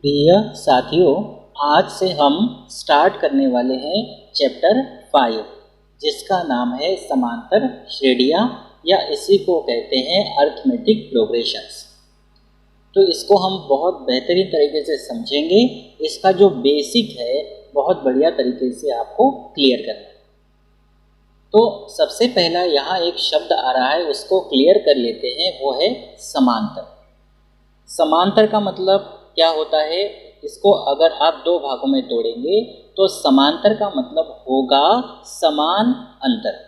प्रिय साथियों, आज से हम स्टार्ट करने वाले हैं चैप्टर 5 जिसका नाम है समांतर श्रेणियाँ या इसी को कहते हैं अरिथमेटिक प्रोग्रेशंस। तो इसको हम बहुत बेहतरीन तरीके से समझेंगे। इसका जो बेसिक है बहुत बढ़िया तरीके से आपको क्लियर करना है। तो सबसे पहला यहाँ एक शब्द आ रहा है, उसको क्लियर कर लेते हैं, वो है समांतर। समांतर का मतलब क्या होता है? इसको अगर आप दो भागों में तोड़ेंगे तो समांतर का मतलब होगा समान अंतर।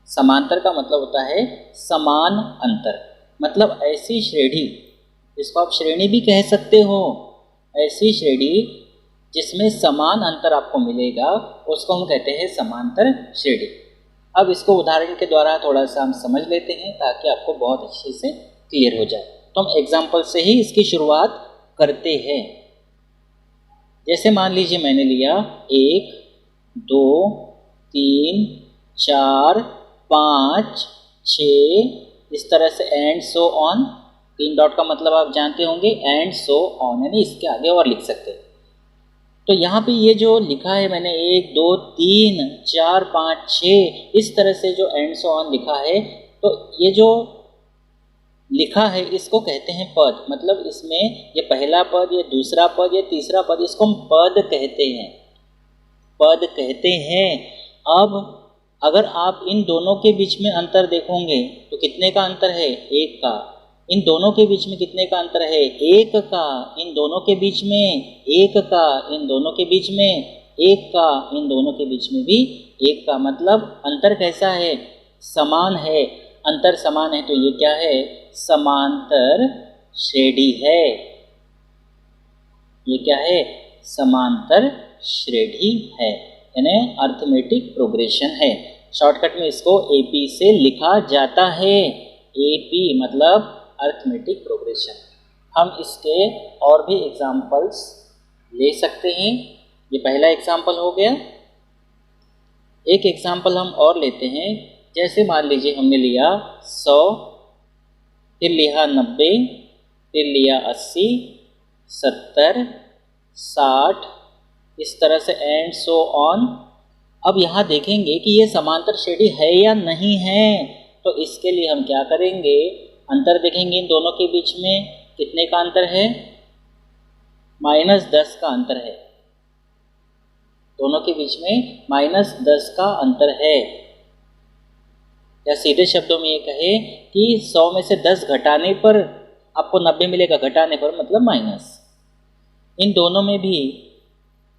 समांतर का मतलब होता है समान अंतर, मतलब ऐसी श्रेणी, इसको आप श्रेणी भी कह सकते हो, ऐसी श्रेणी जिसमें समान अंतर आपको मिलेगा उसको हम कहते हैं समांतर श्रेणी। अब इसको उदाहरण के द्वारा थोड़ा सा हम समझ लेते हैं ताकि आपको बहुत अच्छे से क्लियर हो जाए। तो हम एग्जाम्पल से ही इसकी शुरुआत करते हैं। जैसे मान लीजिए मैंने लिया 1, 2, 3, 4, 5, 6, इस तरह से एंड सो ऑन। 3 डॉट का मतलब आप जानते होंगे, एंड सो ऑन, यानी इसके आगे और लिख सकते हैं। तो यहाँ पे ये जो लिखा है मैंने 1, 2, 3, 4, 5, 6, इस तरह से जो एंड सो ऑन लिखा है, तो ये जो लिखा है इसको कहते हैं पद। मतलब इसमें ये पहला पद, ये दूसरा पद, ये तीसरा पद, इसको हम पद कहते हैं, पद कहते हैं। अब अगर आप इन दोनों के बीच में अंतर देखोगे तो कितने का अंतर है? 1 का। इन दोनों के बीच में कितने का अंतर है? 1 का। इन दोनों के बीच में 1 का। इन दोनों के बीच में 1 का। इन दोनों के बीच में भी 1 का। मतलब अंतर कैसा है? समान है। अंतर समान है तो ये क्या है? समांतर श्रेणी है। ये क्या है? समांतर श्रेणी है, यानी अरिथमेटिक प्रोग्रेशन है। शॉर्टकट में इसको एपी से लिखा जाता है। एपी मतलब अरिथमेटिक प्रोग्रेशन। हम इसके और भी एग्जाम्पल्स ले सकते हैं। ये पहला एग्जाम्पल हो गया। एक एग्जाम्पल हम और लेते हैं। जैसे मान लीजिए हमने लिया 100, फिर लिया 90, फिर लिया 80, 70, 60, इस तरह से एंड सो ऑन। अब यहाँ देखेंगे कि ये समांतर श्रेणी है या नहीं है। तो इसके लिए हम क्या करेंगे? अंतर देखेंगे। इन दोनों के बीच में कितने का अंतर है? -10 का अंतर है। दोनों के बीच में -10 का अंतर है। या सीधे शब्दों में ये कहे कि 100 में से 10 घटाने पर आपको 90 मिलेगा, घटाने पर मतलब माइनस। इन दोनों में भी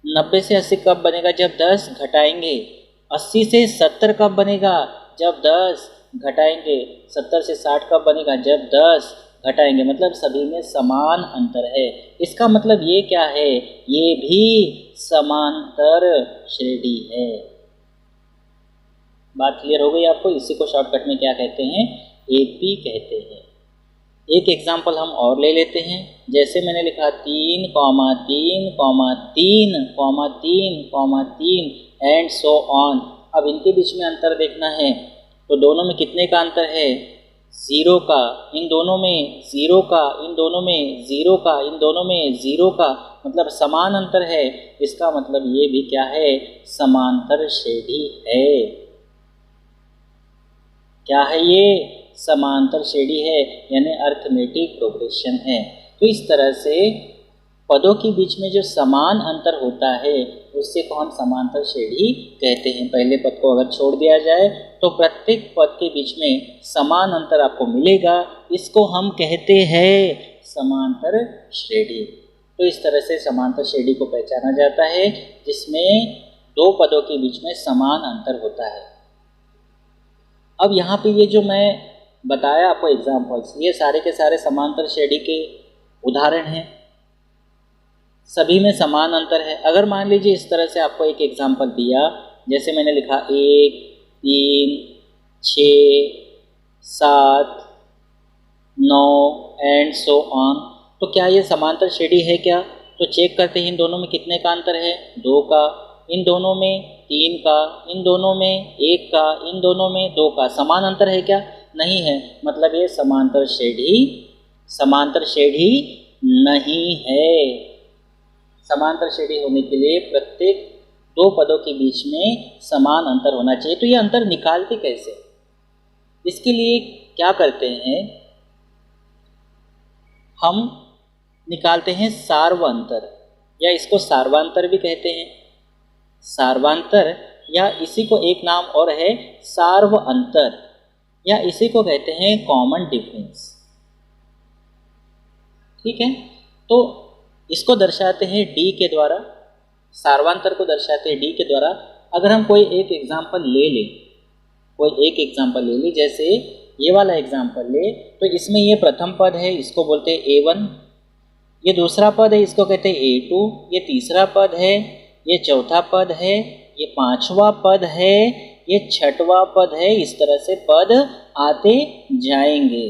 90 से 80 कब बनेगा? जब 10 घटाएंगे। 80 से 70 कब बनेगा? जब 10 घटाएंगे। 70 से 60 कब बनेगा? जब 10 घटाएंगे। मतलब सभी में समान अंतर है। इसका मतलब ये क्या है? ये भी समांतर श्रेणी है। बात क्लियर हो गई आपको? इसी को शॉर्टकट में क्या कहते हैं? एपी कहते हैं। एक एग्जाम्पल हम और ले लेते हैं। जैसे मैंने लिखा 3, 3, 3, 3, 3 एंड सो ऑन। अब इनके बीच में अंतर देखना है तो दोनों में कितने का अंतर है? 0 का। इन दोनों में 0 का। इन दोनों में 0 का। इन दोनों में 0 का। मतलब समान अंतर है। इसका मतलब ये भी क्या है? समांतर श्रेणी है। क्या है ये? समांतर श्रेणी है, यानी अरिथमेटिक प्रोग्रेशन है। तो इस तरह से पदों के बीच में जो समान अंतर होता है उससे को हम समांतर श्रेणी कहते हैं। पहले पद को अगर छोड़ दिया जाए तो प्रत्येक पद के बीच में समान अंतर आपको मिलेगा। इसको हम कहते हैं समांतर श्रेणी। तो इस तरह से समांतर श्रेणी को पहचाना जाता है जिसमें दो पदों के बीच में समान अंतर होता है। अब यहाँ पे ये जो मैं बताया आपको एग्जाम्पल्स, ये सारे के सारे समांतर श्रेणी के उदाहरण हैं। सभी में समान अंतर है। अगर मान लीजिए इस तरह से आपको एक एग्जाम्पल दिया, जैसे मैंने लिखा 1, 3, 6, 7, 9 एंड सो ऑन, तो क्या ये समांतर श्रेणी है क्या? तो चेक करते हैं इन दोनों में कितने का अंतर है? 2 का। इन दोनों में 3 का। इन दोनों में 1 का। इन दोनों में 2 का। समान अंतर है क्या? नहीं है। मतलब ये समांतर श्रेणी नहीं है। समांतर श्रेणी होने के लिए प्रत्येक दो पदों के बीच में समान अंतर होना चाहिए। तो ये अंतर निकालते कैसे? इसके लिए क्या करते हैं, हम निकालते हैं सार्वअंतर, या इसको सार्वांतर भी कहते हैं। सार्वांतर, या इसी को एक नाम और है सार्वअंतर, या इसी को कहते हैं कॉमन डिफरेंस। ठीक है, तो इसको दर्शाते हैं डी के द्वारा, सार्वांतर को दर्शाते हैं डी के द्वारा। अगर हम कोई एक एग्जाम्पल ले लें, जैसे ये वाला एग्जाम्पल ले, तो इसमें ये प्रथम पद है, इसको बोलते हैं A1, ये दूसरा पद है, इसको कहते हैं A2, ये तीसरा पद है, ये चौथा पद है, ये पांचवा पद है, ये छठवां पद है। इस तरह से पद आते जाएंगे।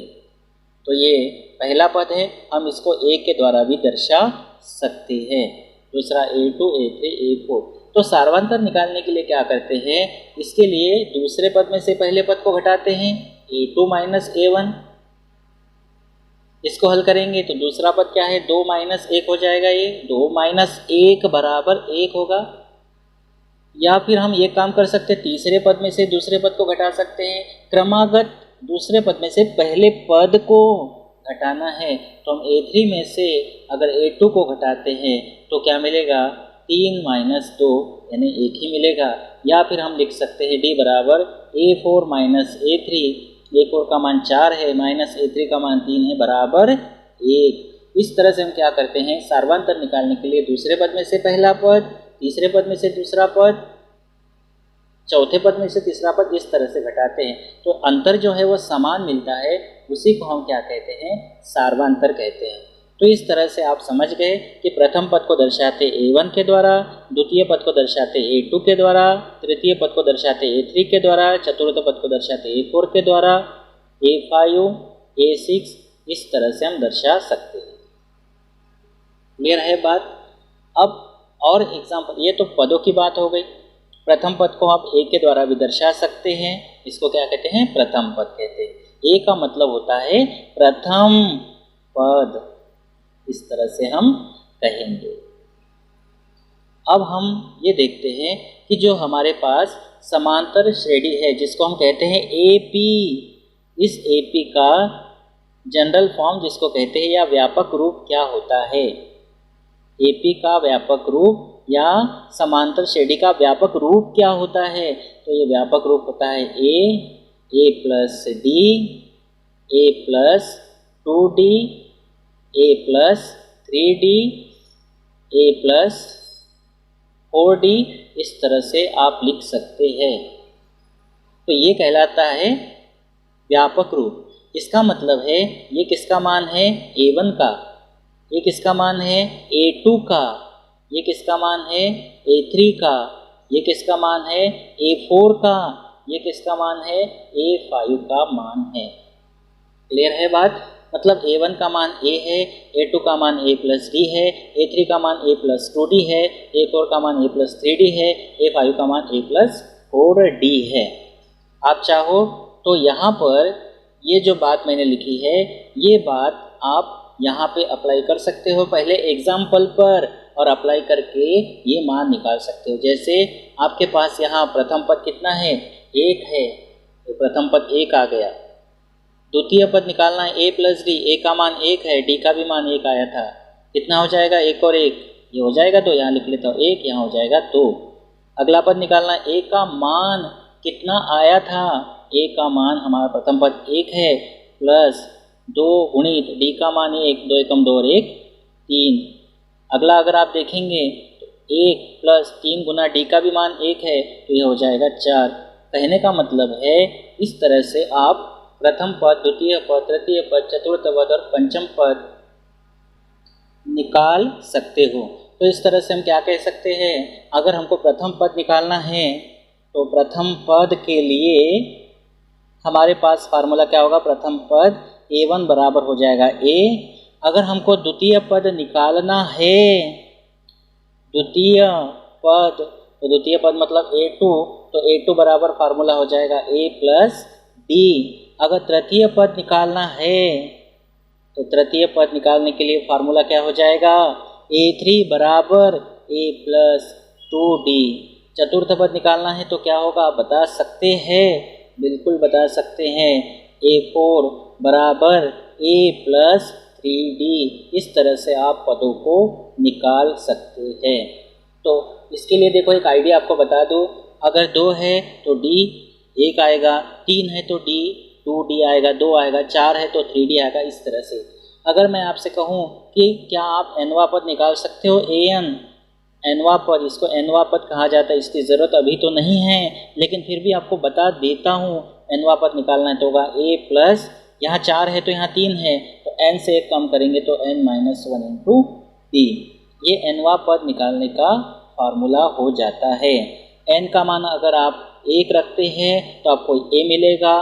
तो ये पहला पद है, हम इसको A के द्वारा भी दर्शा सकते हैं, दूसरा A2, A3, A4। तो सार्वांतर निकालने के लिए क्या करते हैं, इसके लिए दूसरे पद में से पहले पद को घटाते हैं, A2 माइनस A1। इसको हल करेंगे तो दूसरा पद क्या है, 2 माइनस 1 हो जाएगा, ये 2 माइनस 1 बराबर 1 होगा। या फिर हम ये काम कर सकते हैं, तीसरे पद में से दूसरे पद को घटा सकते हैं। क्रमागत दूसरे पद में से पहले पद को घटाना है, तो हम A3 में से अगर A2 को घटाते हैं तो क्या मिलेगा, 3 माइनस 2 यानी 1 ही मिलेगा। या फिर हम लिख सकते हैं D बराबर A4 माइनस A3, A4 का मान 4 है, माइनस A3 का मान 3 है, बराबर 1। इस तरह से हम क्या करते हैं, सार्वांतर निकालने के लिए दूसरे पद में से पहला पद, तीसरे पद में से दूसरा पद, चौथे पद में से तीसरा पद, इस तरह से घटाते हैं। तो अंतर जो है वो समान मिलता है, उसी को हम क्या कहते हैं, सार्वांतर कहते हैं। तो इस तरह से आप समझ गए कि प्रथम पद को दर्शाते A1 के द्वारा, द्वितीय पद को दर्शाते A2 के द्वारा, तृतीय पद को दर्शाते A3 के द्वारा, चतुर्थ पद को दर्शाते A4 के द्वारा, A5, A6, इस तरह से हम दर्शा सकते हैं। क्लियर है बात? अब और एग्जाम्पल, ये तो पदों की बात हो गई। प्रथम पद को आप A के द्वारा भी दर्शा सकते हैं, इसको क्या कहते हैं, प्रथम पद कहते हैं। A का मतलब होता है प्रथम पद, इस तरह से हम कहेंगे। अब हम ये देखते हैं कि जो हमारे पास समांतर श्रेणी है, जिसको हम कहते हैं AP, इस AP का जनरल फॉर्म जिसको कहते हैं या व्यापक रूप क्या होता है। AP का व्यापक रूप या समांतर श्रेणी का व्यापक रूप क्या होता है, तो ये व्यापक रूप होता है A plus D, A plus 2D, A plus 3D, A plus 4D, इस तरह से आप लिख सकते हैं। तो ये कहलाता है व्यापक रूप। इसका मतलब है ये किसका मान है, A1 का, ये किसका मान है, A2 का, ये किसका मान है, A3 का, ये किसका मान है, A4 का, ये किसका मान है, A5 का मान है। क्लियर है बात? मतलब A1 का मान A है, A2 का मान A प्लस D है, A3 का मान A प्लस 2D है, A4 का मान A प्लस 3D है, A5 का मान A प्लस 4D है। आप चाहो तो यहाँ पर ये जो बात मैंने लिखी है, ये बात आप यहाँ पे अप्लाई कर सकते हो पहले एग्जाम्पल पर, और अप्लाई करके ये मान निकाल सकते हो। जैसे आपके पास यहाँ प्रथम पद कितना है, 1 है, तो प्रथम पद 1 आ गया। द्वितीय पद निकालना है A प्लस D, A का मान 1 है, D का भी मान 1 आया था, कितना हो जाएगा, 1 और 1, ये हो जाएगा 2, यहाँ लिख लेता हूँ 1, यहाँ हो जाएगा 2। अगला पद निकालना है A का मान कितना आया था, A का मान हमारा प्रथम पद 1 है, प्लस 2 गुणित D का मान 1, 2 एकम 2 और 1 3। अगला अगर आप देखेंगे तो 1 प्लस 3 गुना D का भी मान 1 है, तो यह हो जाएगा 4। कहने का मतलब है इस तरह से आप प्रथम पद, द्वितीय पद, तृतीय पद, चतुर्थ पद और पंचम पद निकाल सकते हो। तो इस तरह से हम क्या कह सकते हैं, अगर हमको प्रथम पद निकालना है तो प्रथम पद के लिए हमारे पास फार्मूला क्या होगा, प्रथम पद A1 बराबर हो जाएगा A। अगर हमको द्वितीय पद निकालना है, द्वितीय पद, तो द्वितीय पद मतलब A2, तो A2 बराबर फार्मूला हो जाएगा A प्लस D। अगर तृतीय पद निकालना है तो तृतीय पद निकालने के लिए फार्मूला क्या हो जाएगा, A3 बराबर A प्लस 2D। चतुर्थ पद निकालना है तो क्या होगा, आप बता सकते हैं, बिल्कुल बता सकते हैं, A4 बराबर A प्लस 3D। इस तरह से आप पदों को निकाल सकते हैं। तो इसके लिए देखो एक आइडिया आपको बता दूँ, अगर 2 है तो D 1 आएगा, 3 है तो D 2D आएगा, 2 आएगा, 4 है तो 3D आएगा। इस तरह से अगर मैं आपसे कहूँ कि क्या आप nवां पद निकाल सकते हो, nवां पद, इसको nवां पद कहा जाता है। इसकी ज़रूरत अभी तो नहीं है, लेकिन फिर भी आपको बता देता हूँ, nवां पद निकालना है तो होगा A प्लस, यहाँ 4 है तो यहाँ 3 है, तो n से 1 कम करेंगे तो n-1 इंटू D। ये nवां पद निकालने का फार्मूला हो जाता है। n का मान अगर आप 1 रखते हैं तो आपको A मिलेगा,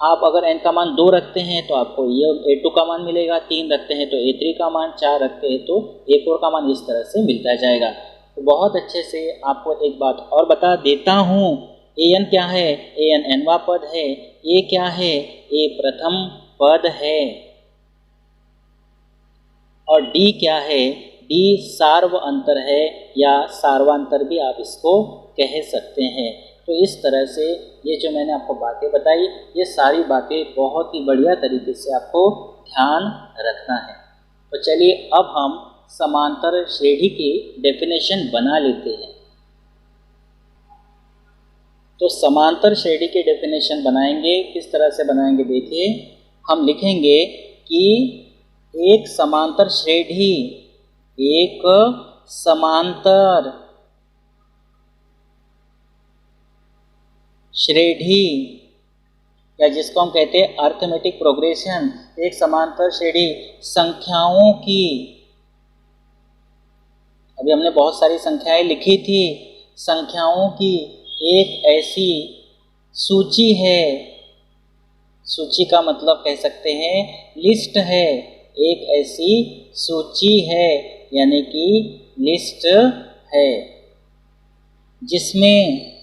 आप अगर n का मान 2 रखते हैं तो आपको ये A2 का मान मिलेगा, 3 रखते हैं तो A3 का मान, 4 रखते हैं तो A4 का मान, इस तरह से मिलता जाएगा। तो बहुत अच्छे से आपको एक बात और बता देता हूँ, an क्या है, an nवां पद है, a क्या है, a प्रथम पद है, और d क्या है, d सार्व अंतर है, या सार्वांतर भी आप इसको कह सकते हैं। तो इस तरह से ये जो मैंने आपको बातें बताई, ये सारी बातें बहुत ही बढ़िया तरीके से आपको ध्यान रखना है। तो चलिए अब हम समांतर श्रेणी की डेफिनेशन बना लेते हैं। तो समांतर श्रेणी की डेफिनेशन बनाएंगे, किस तरह से बनाएंगे देखिए, हम लिखेंगे कि एक समांतर श्रेणी, एक समांतर श्रेणी, या जिसको हम कहते हैं अर्थमेटिक प्रोग्रेशन, एक समांतर श्रेणी संख्याओं की, अभी हमने बहुत सारी संख्याएं लिखी थी, संख्याओं की एक ऐसी सूची है, सूची का मतलब कह सकते हैं लिस्ट है, एक ऐसी सूची है यानी कि लिस्ट है, जिसमें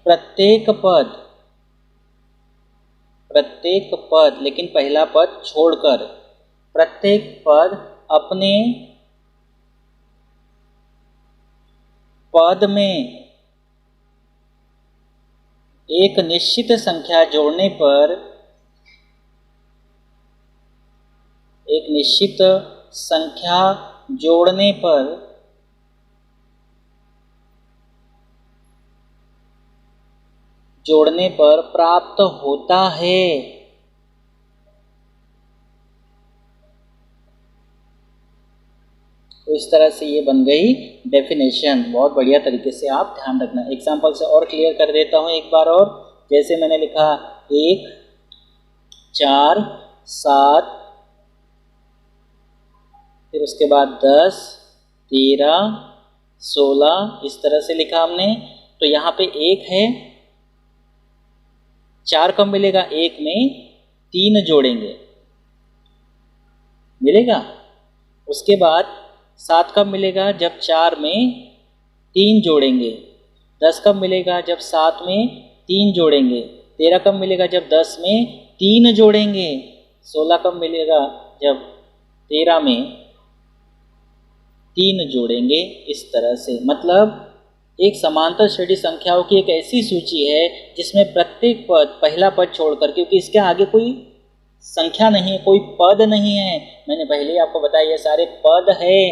प्रत्येक पद, लेकिन पहला पद छोड़कर, प्रत्येक पद अपने पद में एक निश्चित संख्या जोड़ने पर, एक निश्चित संख्या जोड़ने पर प्राप्त होता है। तो इस तरह से ये बन गई डेफिनेशन। बहुत बढ़िया तरीके से आप ध्यान रखना। एग्जाम्पल से और क्लियर कर देता हूँ एक बार और। जैसे मैंने लिखा 1, 4, 7, फिर उसके बाद 10, 13, 16, इस तरह से लिखा हमने। तो यहाँ पे 1 है, 4 कब मिलेगा, 1 में 3 जोड़ेंगे, मिलेगा। उसके बाद 7 कब मिलेगा, जब 4 में 3 जोड़ेंगे। 10 कब मिलेगा, जब 7 में 3 जोड़ेंगे। 13 कब मिलेगा, जब 10 में 3 जोड़ेंगे। 16 कब मिलेगा, जब 13 में 3 जोड़ेंगे। इस तरह से मतलब एक समांतर श्रेणी संख्याओं की एक ऐसी सूची है जिसमें प्रत्येक पद, पहला पद छोड़कर, क्योंकि इसके आगे कोई संख्या नहीं है, कोई पद नहीं है, मैंने पहले ही आपको बताया ये सारे पद हैं।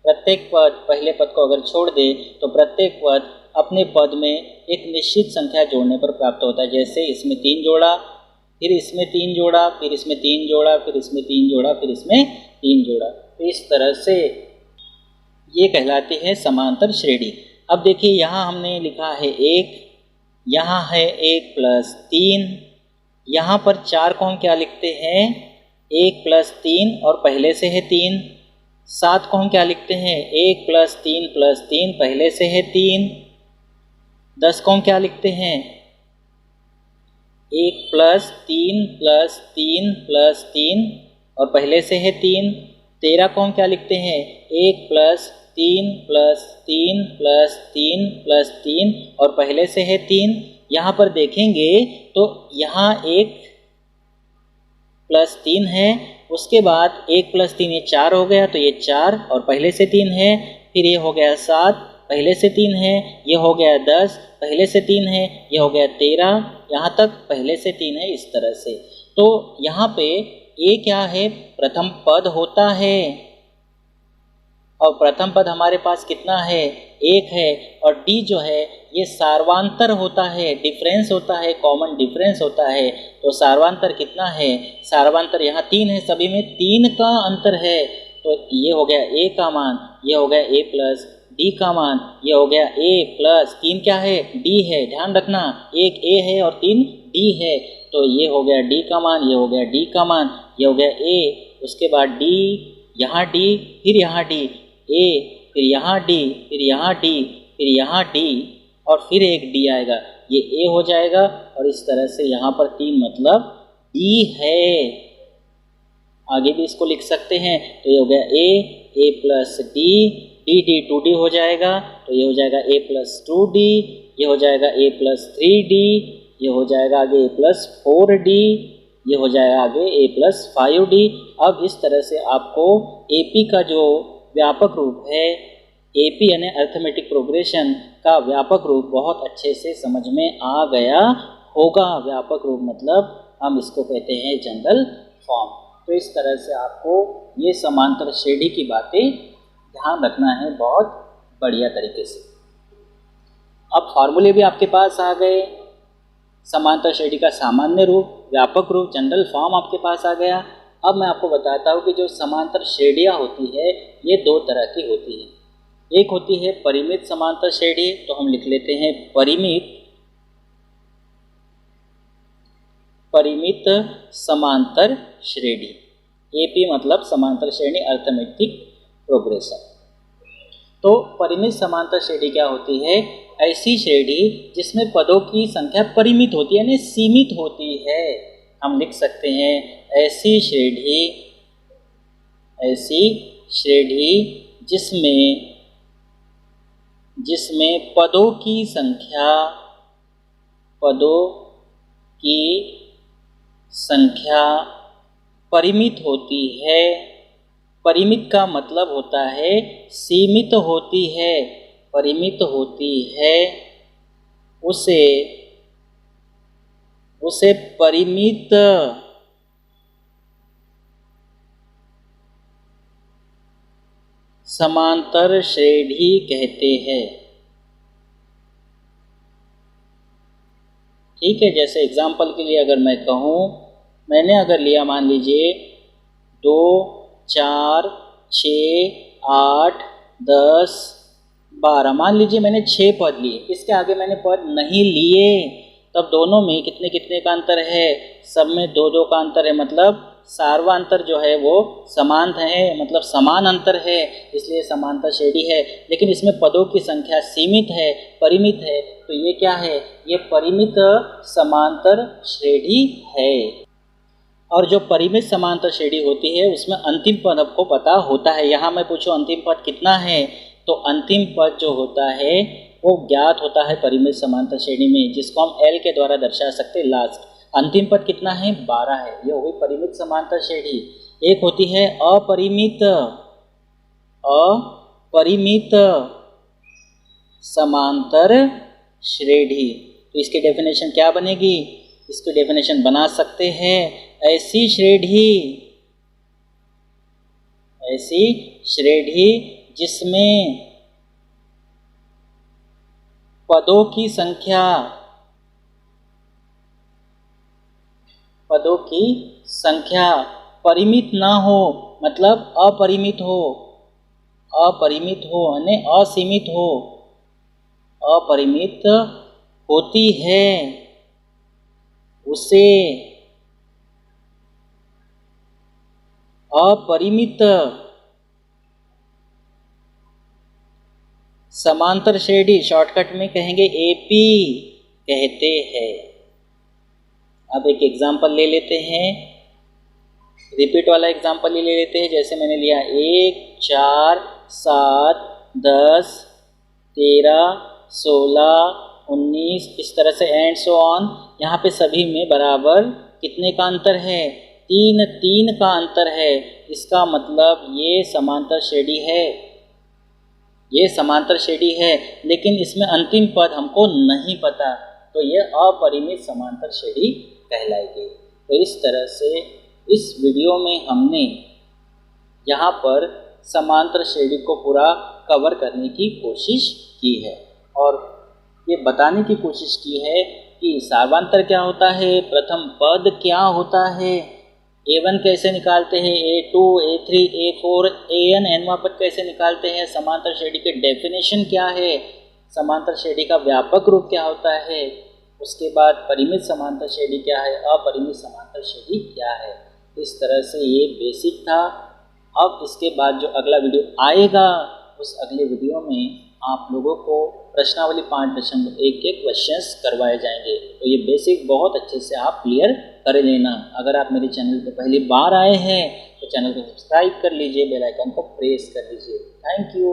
प्रत्येक पद, पहले पद को अगर छोड़ दे तो प्रत्येक पद अपने पद में एक निश्चित संख्या जोड़ने पर प्राप्त होता है। जैसे इसमें 3 जोड़ा, फिर इसमें 3 जोड़ा, फिर इसमें 3 जोड़ा, फिर इसमें 3 जोड़ा, फिर इसमें 3 जोड़ा। तो इस तरह से ये कहलाती है समांतर श्रेणी। अब देखिए यहाँ हमने लिखा है 1, यहाँ है 1 + 3, यहाँ पर 4 को हम क्या लिखते हैं, 1 + 3 और पहले से है 3। 7 को हम क्या लिखते हैं, 1 + 3 + 3, पहले से है 3। 10 को हम क्या लिखते हैं, 1 + 3 + 3 + 3 और पहले से है 3। 13 को हम क्या लिखते हैं, 1 + 3 + 3 + 3 + 3 और पहले से है 3। यहाँ पर देखेंगे तो यहाँ 1 + 3 है, उसके बाद 1 + 3 ये 4 हो गया, तो ये 4 और पहले से 3 है, फिर ये हो गया 7, पहले से 3 है, ये हो गया 10, पहले से 3 है, ये हो गया 13, यहाँ तक पहले से 3 है, इस तरह से। तो यहाँ पे ए क्या है, प्रथम पद होता है, और प्रथम पद हमारे पास कितना है, 1 है, और डी जो है ये सार्वांतर होता है, डिफरेंस होता है, कॉमन डिफरेंस होता है। तो सार्वांतर कितना है, सार्वांतर यहाँ 3 है, सभी में 3 का अंतर है, तो ये हो गया ए का मान, ये हो गया ए प्लस डी का मान, ये हो गया ए प्लस 3 क्या है, डी है, ध्यान रखना 1 ए है और 3 डी है, तो ये हो गया डी का मान, ये हो गया डी का मान, ये हो गया ए, उसके बाद डी, यहाँ डी, फिर यहाँ डी, ए, फिर यहाँ डी, फिर यहाँ डी, फिर यहाँ डी, और फिर एक डी आएगा, ये ए हो जाएगा, और इस तरह से यहाँ पर 3 मतलब डी है। आगे भी इसको लिख सकते हैं, तो ये हो गया A plus D, D D 2D हो जाएगा, तो ये हो जाएगा ए प्लस 2D, ये हो जाएगा ए प्लस 3D, ये हो जाएगा आगे ए प्लस 4D, ये हो जाएगा आगे ए प्लस 5D। अब इस तरह से आपको एपी का जो व्यापक रूप है, एपी यानी अर्थमेटिक प्रोग्रेशन का व्यापक रूप बहुत अच्छे से समझ में आ गया होगा। व्यापक रूप मतलब हम इसको कहते हैं जनरल फॉर्म। तो इस तरह से आपको ये समांतर श्रेणी की बातें ध्यान रखना है बहुत बढ़िया तरीके से। अब फॉर्मूले भी आपके पास आ गए, समांतर श्रेणी का सामान्य रूप, व्यापक रूप, जनरल फॉर्म आपके पास आ गया। अब मैं आपको बताता हूँ कि जो समांतर श्रेणियाँ होती है ये 2 तरह की होती है। एक होती है परिमित समांतर श्रेणी, तो हम लिख लेते हैं परिमित समांतर श्रेणी, एपी मतलब समांतर श्रेणी अर्थमेटिक प्रोग्रेशन। तो परिमित समांतर श्रेणी क्या होती है, ऐसी श्रेणी जिसमें पदों की संख्या परिमित होती है यानी सीमित होती है। हम लिख सकते हैं ऐसी श्रेणी जिसमें पदों की संख्या परिमित होती है। परिमित का मतलब होता है सीमित होती है, परिमित होती है, उसे परिमित समांतर श्रेणी कहते हैं। ठीक है, जैसे एग्जाम्पल के लिए अगर मैं कहूँ, मैंने अगर लिया मान लीजिए 2, 4, 6, 8, 10, 12, मान लीजिए मैंने 6 पद लिए, इसके आगे मैंने पद नहीं लिए, तब दोनों में कितने कितने का अंतर है, सब में 2 2 का अंतर है, मतलब सार्वांतर जो है वो समान है, मतलब समान अंतर है, इसलिए समांतर श्रेणी है। लेकिन इसमें पदों की संख्या सीमित है, परिमित है, तो ये क्या है, ये परिमित समांतर श्रेणी है। और जो परिमित समांतर श्रेणी होती है उसमें अंतिम पद आपको पता होता है। यहाँ मैं पूछूं अंतिम पद कितना है, तो अंतिम पद जो होता है वो ज्ञात होता है परिमित समांतर श्रेणी में, जिसको हम L के द्वारा दर्शा सकते हैं। लास्ट अंतिम पद कितना है, 12 है, ये हो गई परिमित समांतर श्रेणी। एक होती है अपरिमित समांतर श्रेणी, तो इसकी डेफिनेशन क्या बनेगी, इसकी डेफिनेशन बना सकते हैं ऐसी श्रेणी जिसमें पदों की संख्या परिमित ना हो, मतलब अपरिमित हो यानी असीमित हो, अपरिमित होती है, उसे अपरिमित समांतर श्रेणी शॉर्टकट में कहेंगे एपी कहते हैं। अब एक एग्जांपल ले लेते हैं, रिपीट वाला एग्जांपल ले लेते हैं। जैसे मैंने लिया 1, 4, 7, 10, 13, 16, 19, इस तरह से एंड सो ऑन। यहाँ पे सभी में बराबर कितने का अंतर है? 3 3 का अंतर है। इसका मतलब ये समांतर श्रेणी है, ये समांतर श्रेणी है, लेकिन इसमें अंतिम पद हमको नहीं पता, तो ये अपरिमित समांतर श्रेणी कहलाएगी। तो इस तरह से इस वीडियो में हमने यहाँ पर समांतर श्रेणी को पूरा कवर करने की कोशिश की है और ये बताने की कोशिश की है कि सार्वधातुक क्या होता है, प्रथम पद क्या होता है, A1 कैसे निकालते हैं, A2, A3, A4, AN nवां पद कैसे निकालते हैं, समांतर श्रेणी के डेफिनेशन क्या है, समांतर श्रेणी का व्यापक रूप क्या होता है, उसके बाद परिमित समांतर श्रेणी क्या है, अपरिमित समांतर श्रेणी क्या है। इस तरह से ये बेसिक था। अब इसके बाद जो अगला वीडियो आएगा उस अगले वीडियो में आप लोगों को प्रश्नावली 5.1 के क्वेश्चंस करवाए जाएंगे। तो ये बेसिक बहुत अच्छे से आप क्लियर कर लेना। अगर आप मेरे चैनल पर पहली बार आए हैं तो चैनल को सब्सक्राइब कर लीजिए, बेल आइकन को प्रेस कर लीजिए। Thank you.